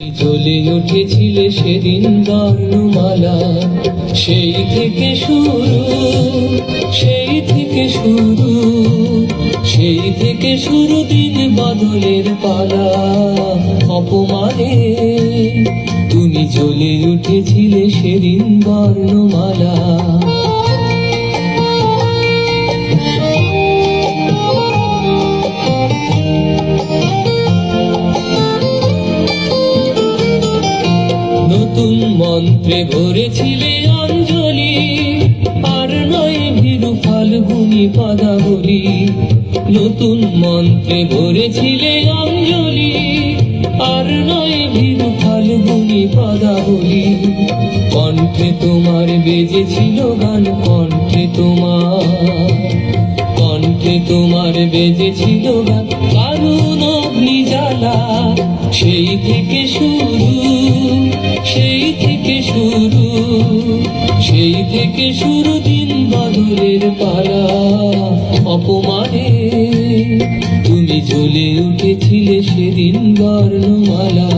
জ্বলে উঠেছিলে সেদিন বর্ণমালা, সেই থেকে শুরু, সেই থেকে শুরু, সেই থেকে শুরু দিন বদলের পালা। অপমানে তুমি জ্বলে উঠেছিলে সেদিন বর্ণমালা। নতুন মন্ত্রে ভরেছিলে অঞ্জলি, আর নয় ভীরু ফাল্গুনী পদাবলী। নতুন মন্ত্রে ভরেছিলে অঞ্জলি, আর নয় ভীরু ফাল্গুনী পদাবলী। কণ্ঠে তোমার বেজেছিল গান, কণ্ঠে তোমার বেজেছিল গান, কারণ অগ্নি জ্বালা। সেই থেকে শুরু, সেই থেকে শুরু, সেই থেকে শুরু দিন বদলের পালা। অপমানে তুমি জ্বলে উঠেছিলে সেদিন বর্ণমালা।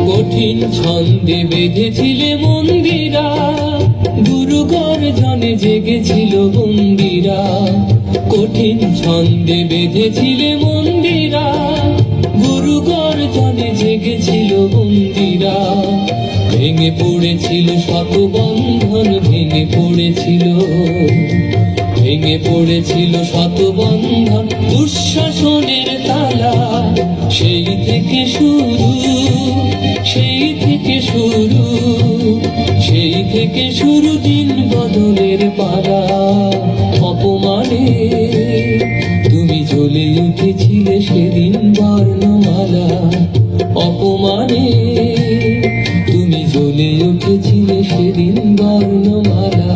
কঠিন ছন্দে বেঁধেছিলে মন্দিরা, গুরু গর্জনে জেগেছিল বন্দিরা। কঠিন ছন্দে বেঁধেছিলে মন্দিরা, গুরু গর্জনে জেগেছিল বন্দিরা। ভেঙে পড়েছিল শত বন্ধন, ভেঙে পড়েছিল শত বন্ধন, দুঃশাসনের তালা। সেই থেকে শুরু, সেই থেকে শুরু, সেই থেকে শুরু দিন বদলের পালা। অপমানে তুমি জ্বলে উঠেছিলে সেদিন বর্ণমালা। অপমানে তুমি জ্বলে উঠেছিলে সেদিন বর্ণমালা।